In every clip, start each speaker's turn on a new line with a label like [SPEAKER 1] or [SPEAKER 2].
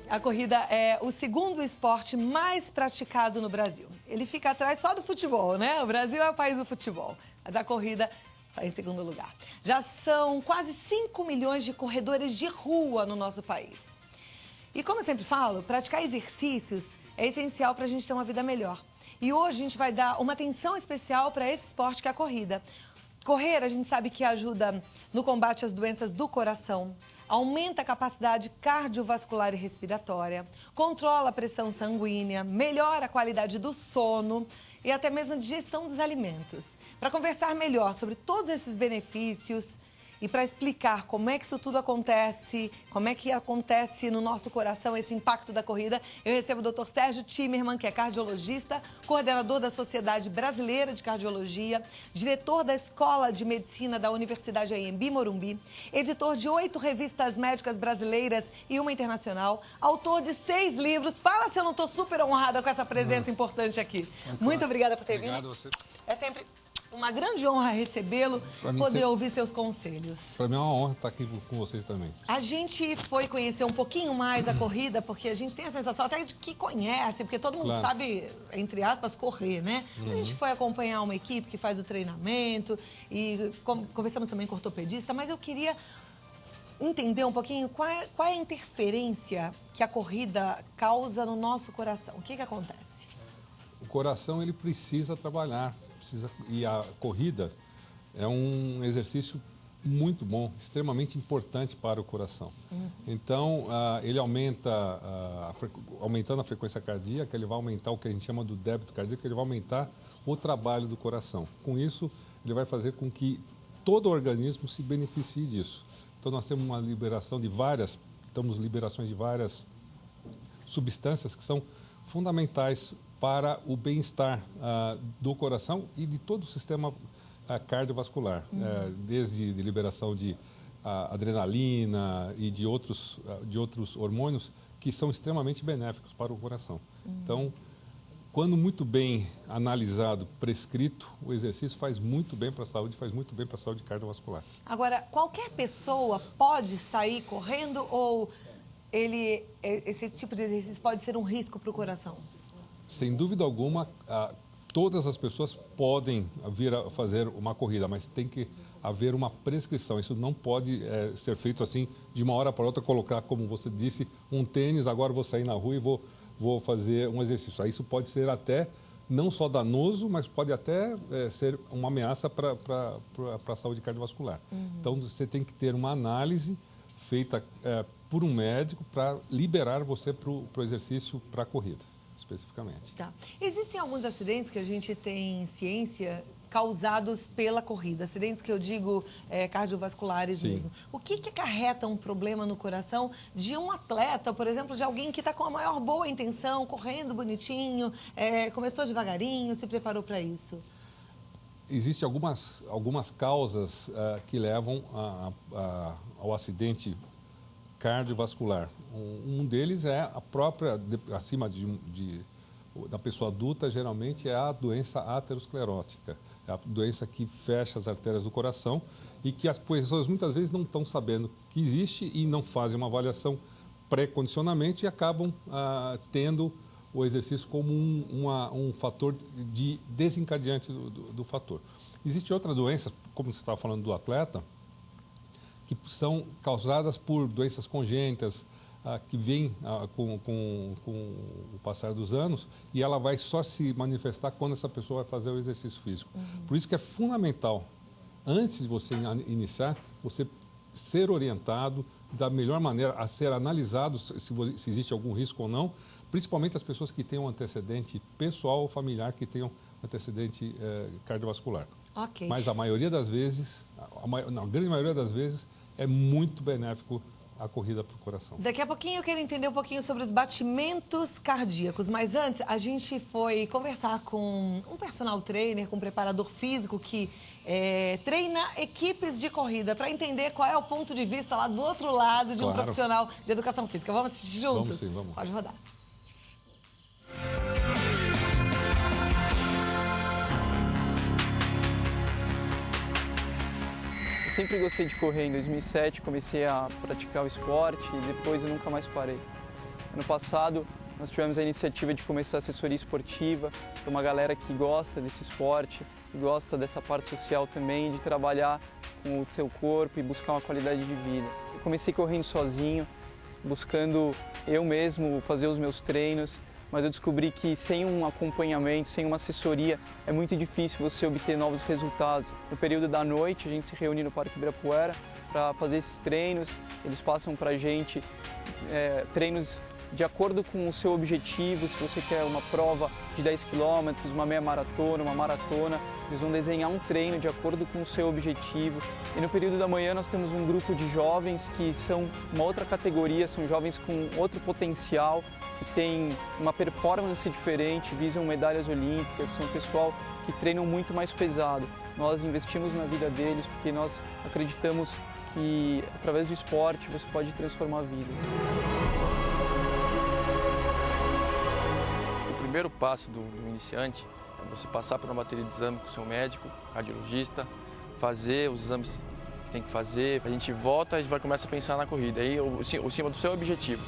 [SPEAKER 1] A corrida é o segundo esporte mais praticado no Brasil. Ele fica atrás só do futebol, né? O Brasil é o país do futebol, mas a corrida está em segundo lugar. Já são quase 5 milhões de corredores de rua no nosso país. E como eu sempre falo, praticar exercícios é essencial para a gente ter uma vida melhor. E hoje a gente vai dar uma atenção especial para esse esporte que é a corrida. Correr, a gente sabe que ajuda no combate às doenças do coração, aumenta a capacidade cardiovascular e respiratória, controla a pressão sanguínea, melhora a qualidade do sono e até mesmo a digestão dos alimentos. Para conversar melhor sobre todos esses benefícios e para explicar como é que isso tudo acontece, como é que acontece no nosso coração esse impacto da corrida, eu recebo o Dr. Sérgio Timerman, que é cardiologista, coordenador da Sociedade Brasileira de Cardiologia, diretor da Escola de Medicina da Universidade Anhembi Morumbi, editor de 8 revistas médicas brasileiras e uma internacional, autor de 6 livros. Fala se eu não estou super honrada com essa presença importante aqui. Muito obrigada por ter vindo.
[SPEAKER 2] Obrigado a você.
[SPEAKER 1] É sempre uma grande honra recebê-lo, poder ouvir seus conselhos.
[SPEAKER 2] Para mim é uma honra estar aqui com vocês também.
[SPEAKER 1] A gente foi conhecer um pouquinho mais a corrida, porque a gente tem a sensação até de que conhece, porque todo mundo sabe, entre aspas, correr, né? A gente foi acompanhar uma equipe que faz o treinamento e conversamos também com o ortopedista, mas eu queria entender um pouquinho qual é a interferência que a corrida causa no nosso coração. O que acontece?
[SPEAKER 2] O coração, ele precisa trabalhar. E a corrida é um exercício muito bom, extremamente importante para o coração. Então, ele aumenta, aumentando a frequência cardíaca, ele vai aumentar o que a gente chama do débito cardíaco, ele vai aumentar o trabalho do coração. Com isso, ele vai fazer com que todo o organismo se beneficie disso. Então, nós temos uma liberação de liberações de várias substâncias que são fundamentais para o bem-estar do coração e de todo o sistema cardiovascular, desde de liberação de adrenalina e de outros hormônios que são extremamente benéficos para o coração. Então, quando muito bem analisado, prescrito, o exercício faz muito bem para a saúde, faz muito bem para a saúde cardiovascular.
[SPEAKER 1] Agora, qualquer pessoa pode sair correndo ou esse tipo de exercício pode ser um risco para o coração?
[SPEAKER 2] Sem dúvida alguma, todas as pessoas podem vir a fazer uma corrida, mas tem que haver uma prescrição. Isso não pode ser feito assim, de uma hora para outra, colocar, como você disse, um tênis, agora vou sair na rua e vou fazer um exercício. Isso pode ser até, não só danoso, mas pode até ser uma ameaça para a saúde cardiovascular. Então, você tem que ter uma análise feita por um médico para liberar você para o exercício, para a corrida, especificamente.
[SPEAKER 1] Tá. Existem alguns acidentes que a gente tem ciência causados pela corrida, acidentes que eu digo cardiovasculares mesmo. O que acarreta um problema no coração de um atleta, por exemplo, de alguém que está com a maior boa intenção, correndo bonitinho, começou devagarinho, se preparou para isso?
[SPEAKER 2] Existem algumas causas que levam ao acidente cardiovascular. Um deles é a própria, acima da pessoa adulta, geralmente é a doença aterosclerótica. É a doença que fecha as artérias do coração e que as pessoas muitas vezes não estão sabendo que existe e não fazem uma avaliação pré-condicionamento e acabam tendo o exercício como um fator de desencadeante do fator. Existe outra doença, como você estava falando do atleta, que são causadas por doenças congênitas, que vêm com o passar dos anos e ela vai só se manifestar quando essa pessoa vai fazer o exercício físico. Por isso que é fundamental, antes de você iniciar, você ser orientado da melhor maneira, a ser analisado se existe algum risco ou não, principalmente as pessoas que têm um antecedente pessoal ou familiar, que tenham antecedente cardiovascular.
[SPEAKER 1] Okay.
[SPEAKER 2] Mas a maioria das vezes, na grande maioria das vezes, é muito benéfico a corrida para o coração.
[SPEAKER 1] Daqui a pouquinho eu quero entender um pouquinho sobre os batimentos cardíacos, mas antes a gente foi conversar com um personal trainer, com um preparador físico que treina equipes de corrida para entender qual é o ponto de vista lá do outro lado de um profissional de educação física. Vamos assistir juntos?
[SPEAKER 2] Vamos sim, vamos.
[SPEAKER 1] Pode rodar.
[SPEAKER 3] Sempre gostei de correr. Em 2007 comecei a praticar o esporte e depois eu nunca mais parei. Ano passado, nós tivemos a iniciativa de começar a assessoria esportiva para uma galera que gosta desse esporte, que gosta dessa parte social também, de trabalhar com o seu corpo e buscar uma qualidade de vida. Eu comecei correndo sozinho, buscando eu mesmo fazer os meus treinos, mas eu descobri que sem um acompanhamento, sem uma assessoria, é muito difícil você obter novos resultados. No período da noite, a gente se reúne no Parque Ibirapuera para fazer esses treinos. Eles passam para a gente treinos de acordo com o seu objetivo. Se você quer uma prova de 10 km, uma meia maratona, uma maratona, eles vão desenhar um treino de acordo com o seu objetivo. E no período da manhã nós temos um grupo de jovens que são uma outra categoria, são jovens com outro potencial, que têm uma performance diferente, visam medalhas olímpicas, são pessoal que treinam muito mais pesado. Nós investimos na vida deles porque nós acreditamos que através do esporte você pode transformar vidas.
[SPEAKER 4] O primeiro passo do iniciante é você passar por uma bateria de exame com o seu médico, cardiologista, fazer os exames que tem que fazer. A gente volta e a gente começa a pensar na corrida. Aí, em cima do seu objetivo.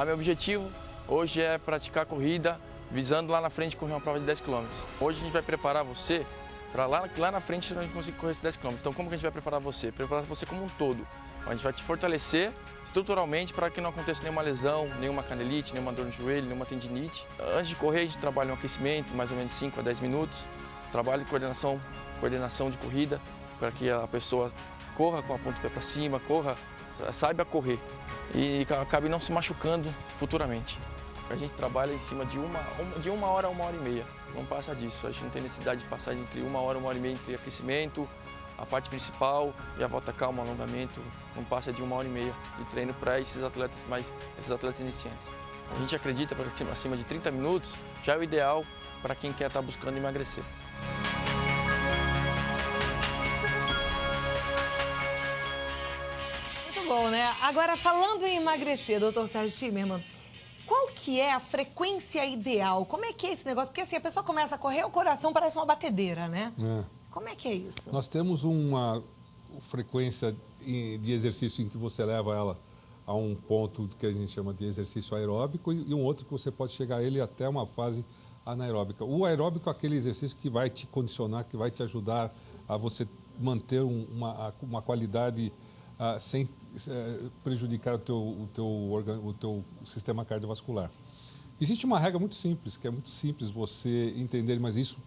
[SPEAKER 4] Meu objetivo hoje é praticar a corrida visando lá na frente correr uma prova de 10 km. Hoje a gente vai preparar você para lá na frente a gente conseguir correr esses 10 km. Então como que a gente vai preparar você? Preparar você como um todo. A gente vai te fortalecer estruturalmente para que não aconteça nenhuma lesão, nenhuma canelite, nenhuma dor no joelho, nenhuma tendinite. Antes de correr a gente trabalha um aquecimento, mais ou menos 5 a 10 minutos. Trabalho de coordenação de corrida, para que a pessoa corra com a ponta do pé para cima, saiba correr e acabe não se machucando futuramente. A gente trabalha em cima de uma hora a 1h30, não passa disso. A gente não tem necessidade de passar entre 1 hora e 1h30 entre aquecimento, a parte principal e a volta calma, o alongamento, não passa de 1h30 de treino para esses atletas iniciantes. A gente acredita que acima de 30 minutos já é o ideal para quem quer estar buscando emagrecer.
[SPEAKER 1] Muito bom, né? Agora, falando em emagrecer, doutor Sérgio Timerman, qual que é a frequência ideal? Como é que é esse negócio? Porque assim, a pessoa começa a correr, o coração parece uma batedeira, né? Como é que é isso?
[SPEAKER 2] Nós temos uma frequência de exercício em que você leva ela a um ponto que a gente chama de exercício aeróbico e um outro que você pode chegar a ele até uma fase anaeróbica. O aeróbico é aquele exercício que vai te condicionar, que vai te ajudar a você manter uma qualidade sem prejudicar o teu sistema cardiovascular. Existe uma regra muito simples, que é muito simples você entender, mas isso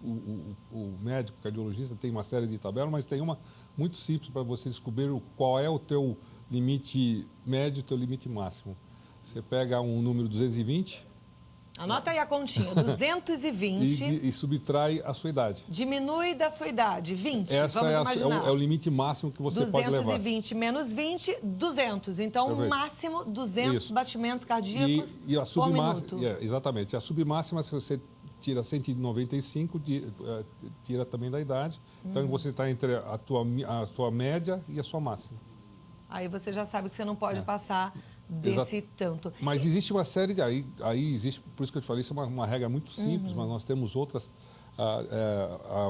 [SPEAKER 2] o médico, o cardiologista tem uma série de tabelas, mas tem uma muito simples para você descobrir qual é o teu limite médio e o teu limite máximo. Você pega um número 220...
[SPEAKER 1] Anota aí a continha, 220.
[SPEAKER 2] E subtrai a sua idade.
[SPEAKER 1] Diminui da sua idade, 20,
[SPEAKER 2] Essa
[SPEAKER 1] vamos imaginar.
[SPEAKER 2] É o limite máximo que você pode levar.
[SPEAKER 1] 220 menos 20, 200. Então,
[SPEAKER 2] Perfeito.
[SPEAKER 1] máximo 200
[SPEAKER 2] Isso.
[SPEAKER 1] batimentos cardíacos
[SPEAKER 2] e a
[SPEAKER 1] por minuto.
[SPEAKER 2] Exatamente. A submáxima, se você tira 195, tira também da idade. Então, você está entre a sua média e a sua máxima.
[SPEAKER 1] Aí você já sabe que você não pode passar desse tanto.
[SPEAKER 2] Mas existe uma série de... Aí existe, por isso que eu te falei, isso é uma regra muito simples, mas nós temos outras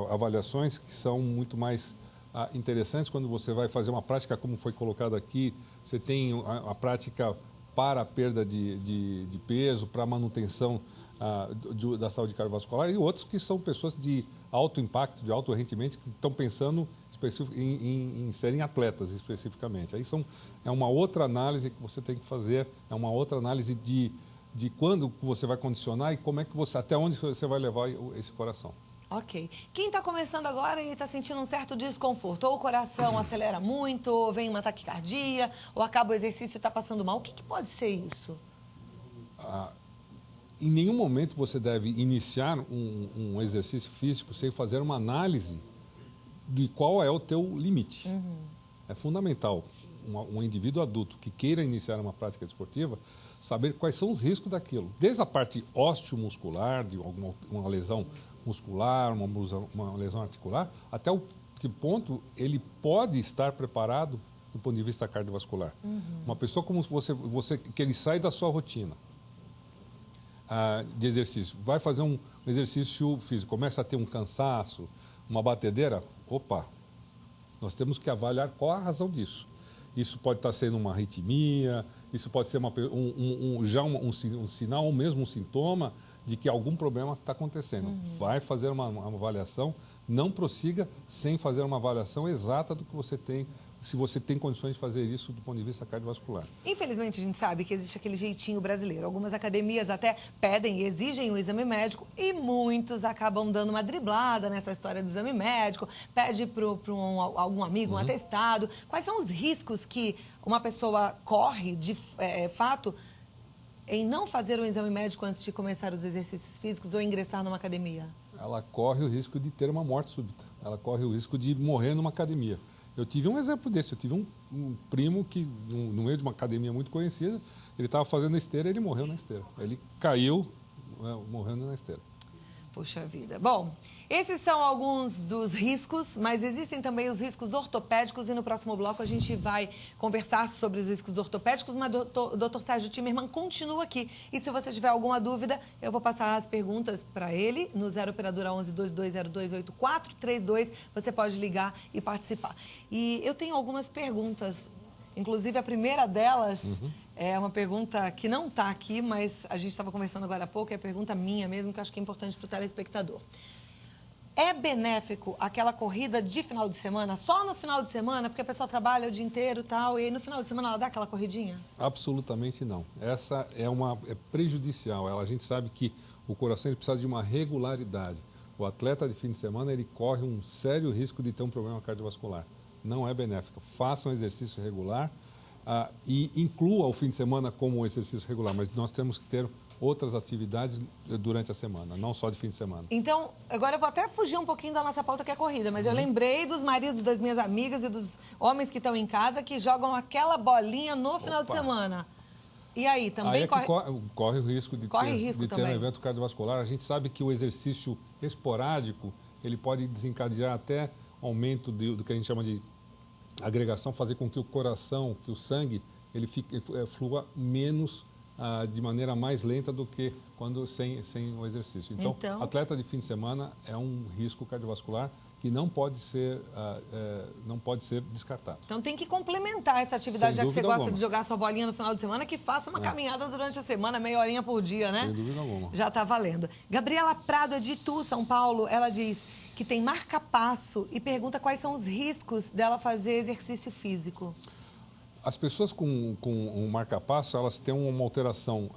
[SPEAKER 2] avaliações que são muito mais interessantes quando você vai fazer uma prática, como foi colocado aqui. Você tem a prática para a perda de peso, para a manutenção da saúde cardiovascular, e outros que são pessoas de alto impacto, de alto rendimento, que estão pensando em serem atletas especificamente. Aí é uma outra análise que você tem que fazer, é uma outra análise de quando você vai condicionar e como é que até onde você vai levar esse coração.
[SPEAKER 1] Ok. Quem está começando agora e está sentindo um certo desconforto, ou o coração acelera muito, ou vem uma taquicardia, ou acaba o exercício e está passando mal, o que pode ser isso?
[SPEAKER 2] Em nenhum momento você deve iniciar um exercício físico sem fazer uma análise de qual é o teu limite. É fundamental um indivíduo adulto que queira iniciar uma prática desportiva saber quais são os riscos daquilo. Desde a parte osteomuscular, de uma lesão muscular, uma lesão articular, até o que ponto ele pode estar preparado do ponto de vista cardiovascular. Uma pessoa como você que ele sai da sua rotina de exercício, vai fazer um exercício físico, começa a ter um cansaço, uma batedeira, nós temos que avaliar qual a razão disso. isso pode estar sendo uma arritmia, isso pode ser um sinal ou mesmo um sintoma de que algum problema está acontecendo. Vai fazer uma avaliação, não prossiga sem fazer uma avaliação exata do que você tem, se você tem condições de fazer isso do ponto de vista cardiovascular.
[SPEAKER 1] Infelizmente, a gente sabe que existe aquele jeitinho brasileiro. Algumas academias até pedem e exigem o exame médico e muitos acabam dando uma driblada nessa história do exame médico, pede para algum amigo um atestado. Quais são os riscos que uma pessoa corre, de fato, em não fazer um exame médico antes de começar os exercícios físicos ou ingressar numa academia?
[SPEAKER 2] Ela corre o risco de ter uma morte súbita. Ela corre o risco de morrer numa academia. Eu tive um exemplo desse. Eu tive um primo que, no meio de uma academia muito conhecida, ele estava fazendo esteira e ele morreu na esteira. Ele caiu, morrendo na esteira.
[SPEAKER 1] Puxa vida. Bom, esses são alguns dos riscos, mas existem também os riscos ortopédicos e no próximo bloco a gente vai conversar sobre os riscos ortopédicos, mas o Dr. Sérgio Timerman continua aqui. E se você tiver alguma dúvida, eu vou passar as perguntas para ele no 0 operadora 11 2202 8432. Você pode ligar e participar. E eu tenho algumas perguntas. Inclusive, a primeira delas é uma pergunta que não está aqui, mas a gente estava conversando agora há pouco, é a pergunta minha mesmo, que eu acho que é importante para o telespectador. É benéfico aquela corrida de final de semana, só no final de semana, porque a pessoa trabalha o dia inteiro e tal, e aí no final de semana ela dá aquela corridinha?
[SPEAKER 2] Absolutamente não. Essa é prejudicial. A gente sabe que o coração ele precisa de uma regularidade. O atleta de fim de semana ele corre um sério risco de ter um problema cardiovascular. Não é benéfico. Faça um exercício regular e inclua o fim de semana como um exercício regular, mas nós temos que ter outras atividades durante a semana, não só de fim de semana.
[SPEAKER 1] Então, agora eu vou até fugir um pouquinho da nossa pauta que é a corrida, mas eu lembrei dos maridos das minhas amigas e dos homens que estão em casa que jogam aquela bolinha no final de semana. E aí, também
[SPEAKER 2] corre o risco de ter um evento cardiovascular. A gente sabe que o exercício esporádico, ele pode desencadear até aumento do que a gente chama de agregação, fazer com que o coração, que o sangue, ele flua menos, de maneira mais lenta do que quando sem o exercício. Então, atleta de fim de semana é um risco cardiovascular que não pode ser descartado.
[SPEAKER 1] Então tem que complementar essa atividade, já que você gosta de jogar sua bolinha no final de semana, que faça uma caminhada durante a semana, meia horinha por dia, né?
[SPEAKER 2] Sem dúvida alguma.
[SPEAKER 1] Já está valendo. Gabriela Prado é de Itu, São Paulo, ela diz que tem marca-passo e pergunta quais são os riscos dela fazer exercício físico.
[SPEAKER 2] As pessoas com um marca-passo, elas têm uma alteração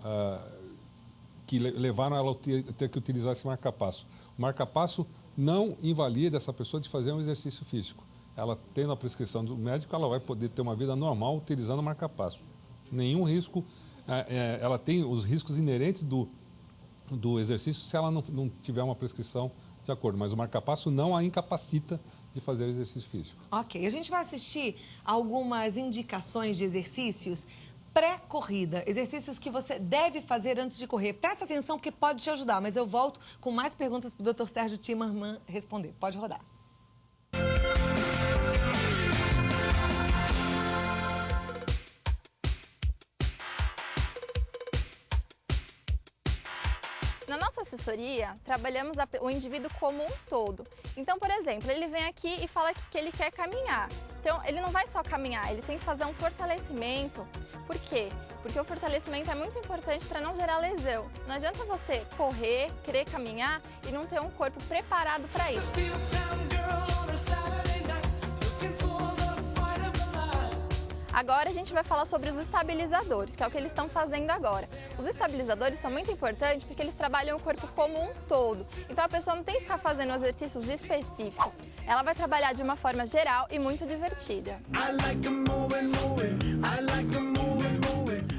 [SPEAKER 2] que levaram ela a ter que utilizar esse marca-passo. O marca-passo não invalida essa pessoa de fazer um exercício físico. Ela, tendo a prescrição do médico, ela vai poder ter uma vida normal utilizando o marca-passo. Nenhum risco, ela tem os riscos inerentes do exercício se ela não tiver uma prescrição de acordo, mas o marca-passo não a incapacita de fazer exercício físico.
[SPEAKER 1] Ok, a gente vai assistir algumas indicações de exercícios pré-corrida, exercícios que você deve fazer antes de correr. Presta atenção porque pode te ajudar, mas eu volto com mais perguntas para o Dr. Sérgio Timerman responder. Pode rodar.
[SPEAKER 5] Na nossa assessoria, trabalhamos o indivíduo como um todo. Então, por exemplo, ele vem aqui e fala que ele quer caminhar. Então, ele não vai só caminhar, ele tem que fazer um fortalecimento. Por quê? Porque o fortalecimento é muito importante para não gerar lesão. Não adianta você correr, querer caminhar e não ter um corpo preparado para isso. Agora a gente vai falar sobre os estabilizadores, que é o que eles estão fazendo agora. Os estabilizadores são muito importantes porque eles trabalham o corpo como um todo. Então a pessoa não tem que ficar fazendo exercícios específicos. Ela vai trabalhar de uma forma geral e muito divertida.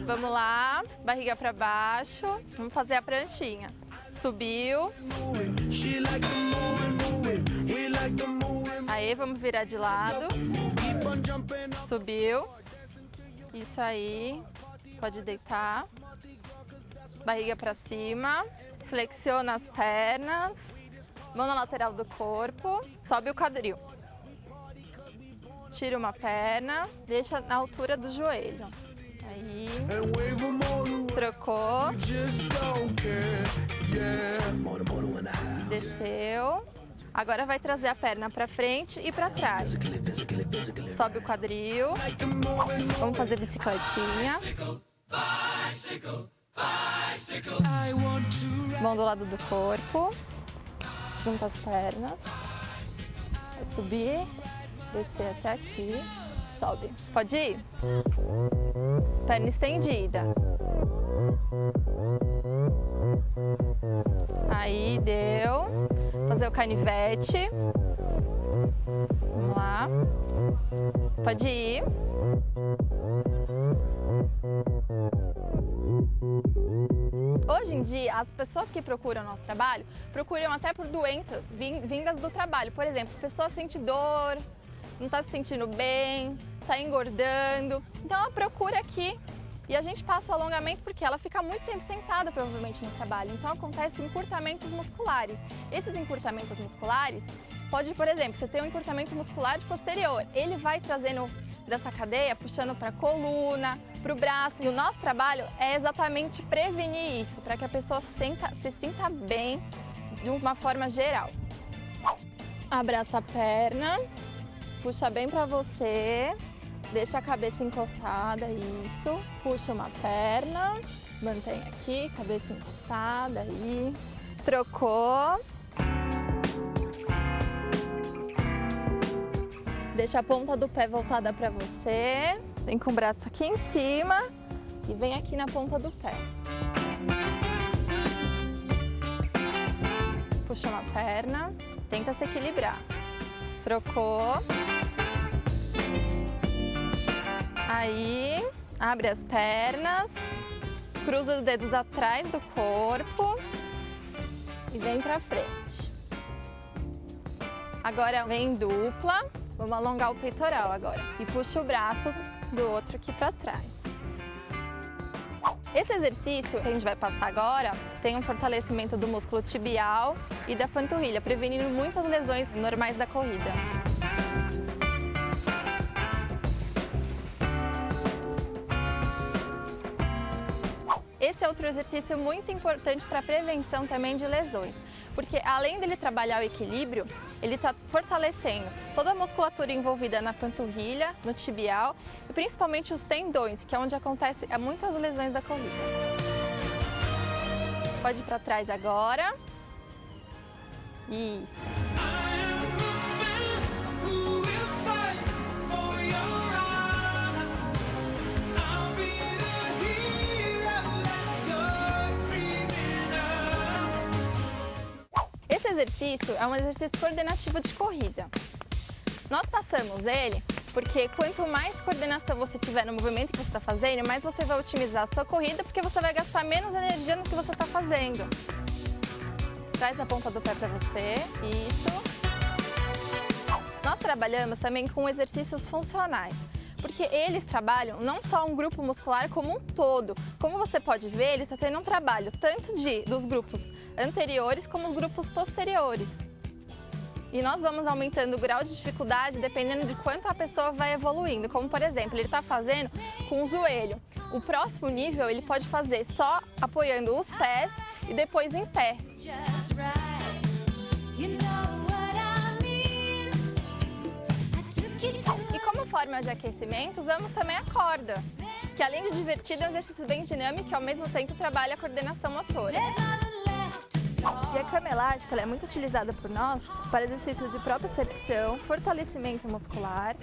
[SPEAKER 5] Vamos lá, barriga para baixo. Vamos fazer a pranchinha. Subiu. Aí, vamos virar de lado. Subiu. Isso aí. Pode deitar. Barriga para cima. Flexiona as pernas. Mão na lateral do corpo. Sobe o quadril. Tira uma perna. Deixa na altura do joelho. Aí. Trocou. Desceu. Agora vai trazer a perna para frente e para trás. Sobe o quadril. Vamos fazer bicicletinha. Mão do lado do corpo. Junta as pernas. Vai subir, descer até aqui. Sobe. Pode ir? Perna estendida. Aí, deu. Fazer o canivete. Vamos lá. Pode ir. Hoje em dia, as pessoas que procuram nosso trabalho, procuram até por doenças vindas do trabalho. Por exemplo, a pessoa sente dor, não está se sentindo bem, está engordando. Então ela procura aqui e a gente passa o alongamento porque ela fica muito tempo sentada provavelmente no trabalho. Então acontecem encurtamentos musculares. Esses encurtamentos musculares pode, por exemplo, você tem um encurtamento muscular de posterior. Ele vai trazendo dessa cadeia, puxando para a coluna, para o braço. E o nosso trabalho é exatamente prevenir isso, para que a pessoa se sinta bem de uma forma geral. Abraça a perna, puxa bem para você, deixa a cabeça encostada, isso. Puxa uma perna, mantém aqui, cabeça encostada, aí. Trocou. Deixa a ponta do pé voltada para você. Vem com o braço aqui em cima e vem aqui na ponta do pé. Puxa uma perna, tenta se equilibrar. Trocou. Aí, abre as pernas, cruza os dedos atrás do corpo e vem para frente. Agora vem dupla. Vamos alongar o peitoral agora e puxa o braço do outro aqui para trás. Esse exercício que a gente vai passar agora tem um fortalecimento do músculo tibial e da panturrilha, prevenindo muitas lesões normais da corrida. Esse é outro exercício muito importante para a prevenção também de lesões. Porque além dele trabalhar o equilíbrio, ele está fortalecendo toda a musculatura envolvida na panturrilha, no tibial e principalmente os tendões, que é onde acontecem muitas lesões da corrida. Pode ir para trás agora. Isso. Esse exercício é um exercício coordenativo de corrida. Nós passamos ele porque quanto mais coordenação você tiver no movimento que você está fazendo, mais você vai otimizar a sua corrida, porque você vai gastar menos energia no que você está fazendo. Traz a ponta do pé para você, isso. Nós trabalhamos também com exercícios funcionais, porque eles trabalham não só um grupo muscular como um todo. Como você pode ver, ele está tendo um trabalho tanto dos grupos anteriores como os grupos posteriores. E nós vamos aumentando o grau de dificuldade dependendo de quanto a pessoa vai evoluindo. Como, por exemplo, ele está fazendo com o joelho. O próximo nível ele pode fazer só apoiando os pés e depois em pé. E como forma de aquecimento, usamos também a corda, que além de divertido é um exercício bem dinâmico e ao mesmo tempo trabalha a coordenação motora. E a cama elástica ela é muito utilizada por nós para exercícios de propriocepção, fortalecimento muscular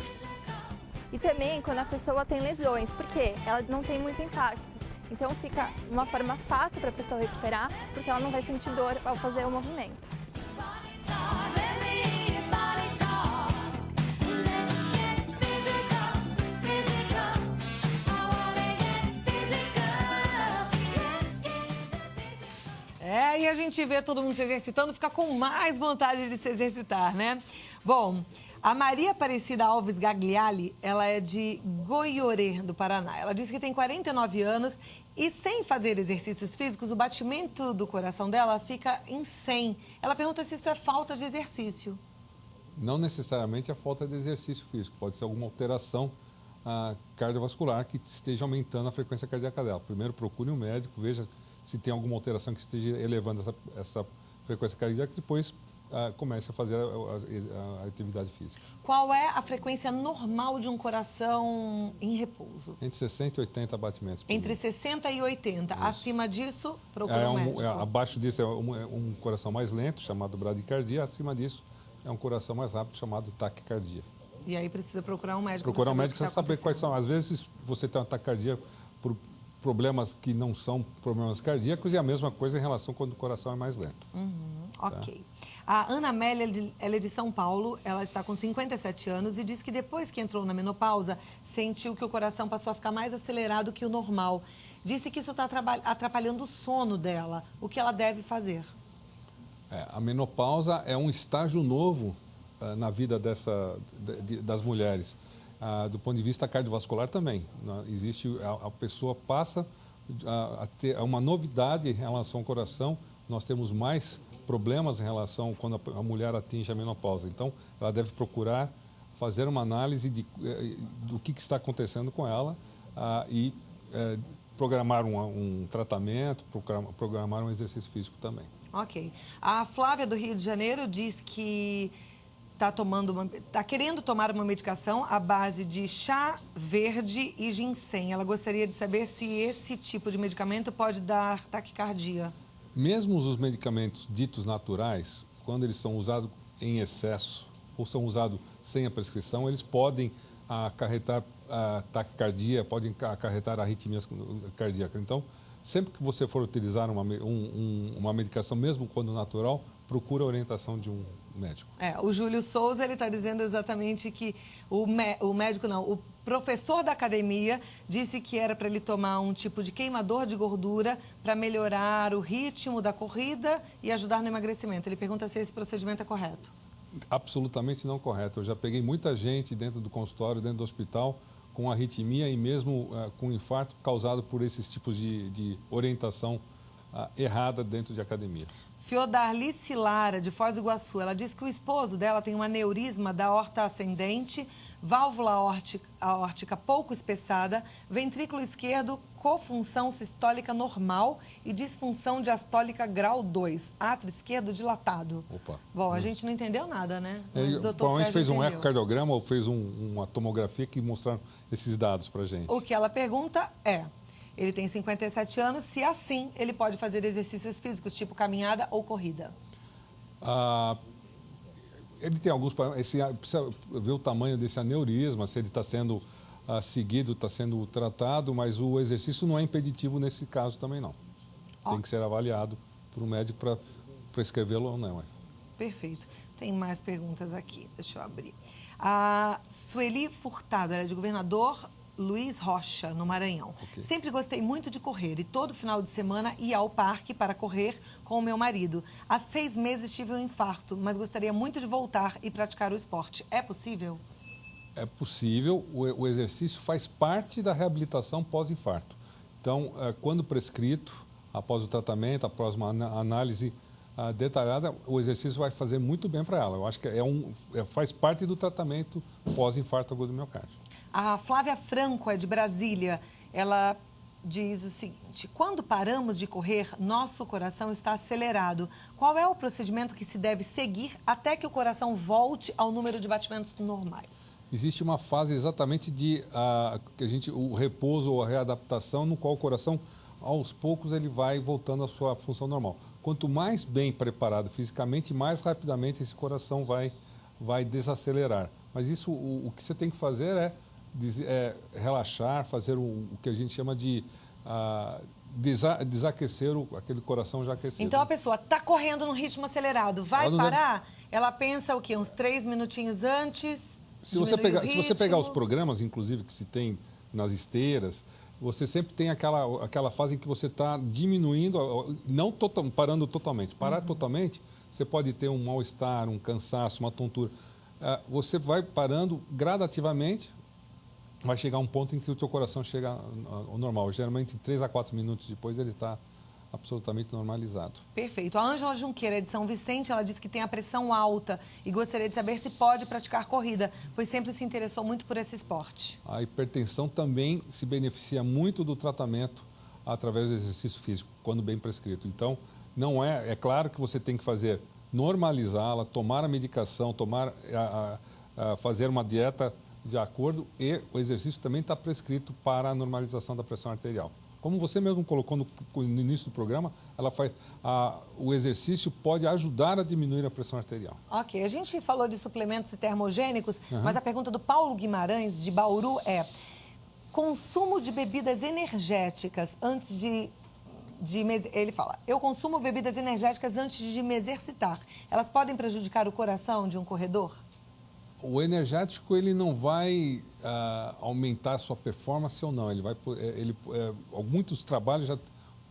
[SPEAKER 5] e também quando a pessoa tem lesões, porque ela não tem muito impacto. Então fica uma forma fácil para a pessoa recuperar, porque ela não vai sentir dor ao fazer o movimento.
[SPEAKER 1] E a gente vê todo mundo se exercitando, fica com mais vontade de se exercitar, né? Bom, a Maria Aparecida Alves Gagliali, ela é de Goiorê, do Paraná. Ela disse que tem 49 anos e sem fazer exercícios físicos, o batimento do coração dela fica em 100. Ela pergunta se isso é falta de exercício.
[SPEAKER 2] Não necessariamente é falta de exercício físico, pode ser alguma alteração cardiovascular que esteja aumentando a frequência cardíaca dela. Primeiro procure um médico, veja se tem alguma alteração que esteja elevando essa frequência cardíaca, depois comece a fazer a atividade física.
[SPEAKER 1] Qual é a frequência normal de um coração em repouso?
[SPEAKER 2] Entre 60 e 80 batimentos por
[SPEAKER 1] Entre
[SPEAKER 2] minuto.
[SPEAKER 1] 60 e 80.
[SPEAKER 2] Isso.
[SPEAKER 1] Acima disso, procura um médico.
[SPEAKER 2] Abaixo disso é um coração mais lento, chamado bradicardia. Acima disso é um coração mais rápido, chamado taquicardia.
[SPEAKER 1] E aí precisa procurar um médico.
[SPEAKER 2] Procurar um
[SPEAKER 1] pra
[SPEAKER 2] médico para
[SPEAKER 1] saber o que
[SPEAKER 2] saber
[SPEAKER 1] tá
[SPEAKER 2] quais são. Às vezes você tem uma taquicardia por problemas que não são problemas cardíacos e a mesma coisa em relação quando o coração é mais lento.
[SPEAKER 1] Ok. A Ana Amélia, ela é de São Paulo, ela está com 57 anos e diz que depois que entrou na menopausa, sentiu que o coração passou a ficar mais acelerado que o normal. Disse que isso está atrapalhando o sono dela. O que ela deve fazer?
[SPEAKER 2] A menopausa é um estágio novo na vida das mulheres. Do ponto de vista cardiovascular também. A pessoa passa a ter uma novidade em relação ao coração. Nós temos mais problemas em relação quando a mulher atinge a menopausa. Então, ela deve procurar fazer uma análise do que está acontecendo com ela e programar um tratamento, programar um exercício físico também.
[SPEAKER 1] Ok. A Flávia, do Rio de Janeiro, diz que está querendo tomar uma medicação à base de chá verde e ginseng. Ela gostaria de saber se esse tipo de medicamento pode dar taquicardia.
[SPEAKER 2] Mesmo os medicamentos ditos naturais, quando eles são usados em excesso ou são usados sem a prescrição, eles podem acarretar taquicardia, podem acarretar arritmias cardíacas. Então, sempre que você for utilizar uma medicação, mesmo quando natural, procura a orientação de um médico.
[SPEAKER 1] O Júlio Souza, ele está dizendo exatamente que o professor da academia disse que era para ele tomar um tipo de queimador de gordura para melhorar o ritmo da corrida e ajudar no emagrecimento. Ele pergunta se esse procedimento é correto.
[SPEAKER 2] Absolutamente não correto. Eu já peguei muita gente dentro do consultório, dentro do hospital, com arritmia e mesmo com infarto causado por esses tipos de orientação errada dentro de academias.
[SPEAKER 1] Fiodalice Lara, de Foz do Iguaçu, ela diz que o esposo dela tem um aneurisma da aorta ascendente, válvula aórtica pouco espessada, ventrículo esquerdo, cofunção sistólica normal e disfunção diastólica grau 2, átrio esquerdo dilatado.
[SPEAKER 2] Opa.
[SPEAKER 1] Bom, a gente não entendeu nada, né?
[SPEAKER 2] Provavelmente fez um ecocardiograma ou fez uma tomografia que mostraram esses dados para a gente.
[SPEAKER 1] O que ela pergunta é... Ele tem 57 anos, se assim ele pode fazer exercícios físicos, tipo caminhada ou corrida.
[SPEAKER 2] Ele tem alguns... Precisa ver o tamanho desse aneurisma, se ele está sendo seguido, está sendo tratado, mas o exercício não é impeditivo nesse caso também, não. Tem que ser avaliado por um médico para prescrevê-lo ou não.
[SPEAKER 1] Perfeito. Tem mais perguntas aqui, deixa eu abrir. A Sueli Furtado, ela é de Governador Luiz Rocha, no Maranhão.
[SPEAKER 2] Okay.
[SPEAKER 1] Sempre gostei muito de correr e todo final de semana ia ao parque para correr com o meu marido. Há 6 meses tive um infarto, mas gostaria muito de voltar e praticar o esporte. É possível?
[SPEAKER 2] É possível. O exercício faz parte da reabilitação pós-infarto. Então, quando prescrito, após o tratamento, após uma análise detalhada, o exercício vai fazer muito bem para ela. Eu acho que faz parte do tratamento pós-infarto agudo do miocárdio.
[SPEAKER 1] A Flávia Franco é de Brasília. Ela diz o seguinte: quando paramos de correr, nosso coração está acelerado. Qual é o procedimento que se deve seguir até que o coração volte ao número de batimentos normais?
[SPEAKER 2] Existe uma fase exatamente o repouso ou a readaptação, no qual o coração, aos poucos, ele vai voltando à sua função normal. Quanto mais bem preparado fisicamente, mais rapidamente esse coração vai desacelerar. Mas isso, o que você tem que fazer é relaxar, fazer o que a gente chama de desaquecer aquele coração já aquecido.
[SPEAKER 1] Então a pessoa está correndo num ritmo acelerado, vai parar? Ela pensa o quê? Uns 3 minutinhos antes?
[SPEAKER 2] Se você pegar os programas, inclusive, que se tem nas esteiras, você sempre tem aquela fase em que você está diminuindo, não parando totalmente. Parar totalmente, você pode ter um mal-estar, um cansaço, uma tontura. Você vai parando gradativamente, vai chegar um ponto em que o teu coração chega ao normal. Geralmente, 3 a 4 minutos depois, ele está absolutamente normalizado.
[SPEAKER 1] Perfeito. A Ângela Junqueira, de São Vicente, ela disse que tem a pressão alta e gostaria de saber se pode praticar corrida, pois sempre se interessou muito por esse esporte.
[SPEAKER 2] A hipertensão também se beneficia muito do tratamento através do exercício físico, quando bem prescrito. Então, não é claro que você tem que fazer normalizá-la, tomar a medicação, fazer uma dieta de acordo, e o exercício também está prescrito para a normalização da pressão arterial. Como você mesmo colocou no início do programa, o exercício pode ajudar a diminuir a pressão arterial.
[SPEAKER 1] Ok, a gente falou de suplementos e termogênicos, mas a pergunta do Paulo Guimarães, de Bauru, é: consumo de bebidas energéticas antes ele fala, eu consumo bebidas energéticas antes de me exercitar. Elas podem prejudicar o coração de um corredor?
[SPEAKER 2] O energético, ele não vai aumentar a sua performance ou não. Muitos trabalhos já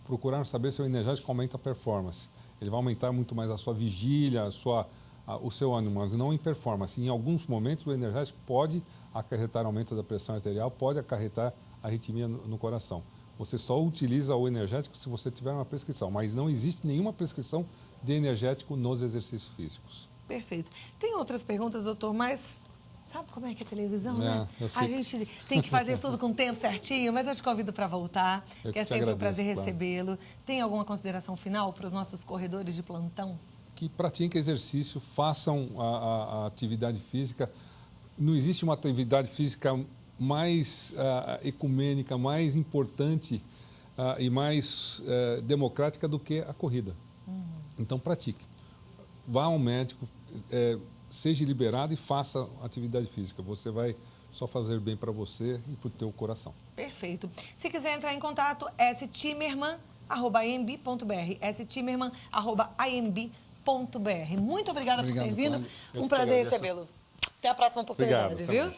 [SPEAKER 2] procuraram saber se o energético aumenta a performance. Ele vai aumentar muito mais a sua vigília, o seu ânimo, mas não em performance. Em alguns momentos, o energético pode acarretar aumento da pressão arterial, pode acarretar arritmia no coração. Você só utiliza o energético se você tiver uma prescrição, mas não existe nenhuma prescrição de energético nos exercícios físicos.
[SPEAKER 1] Perfeito. Tem outras perguntas, doutor, mas sabe como é que é televisão, né?
[SPEAKER 2] A
[SPEAKER 1] gente tem que fazer tudo com o tempo certinho, mas eu te convido para voltar, que é sempre um prazer recebê-lo. Tem alguma consideração final para os nossos corredores de plantão?
[SPEAKER 2] Que pratiquem exercício, façam a atividade física. Não existe uma atividade física mais ecumênica, mais importante e mais democrática do que a corrida. Então, pratique. Vá ao médico, seja liberado e faça atividade física. Você vai só fazer bem para você e para o teu coração.
[SPEAKER 1] Perfeito. Se quiser entrar em contato, stimerman@imb.br, stimerman@imb.br. Muito obrigada por ter vindo. Um prazer recebê-lo. Até a próxima oportunidade, viu?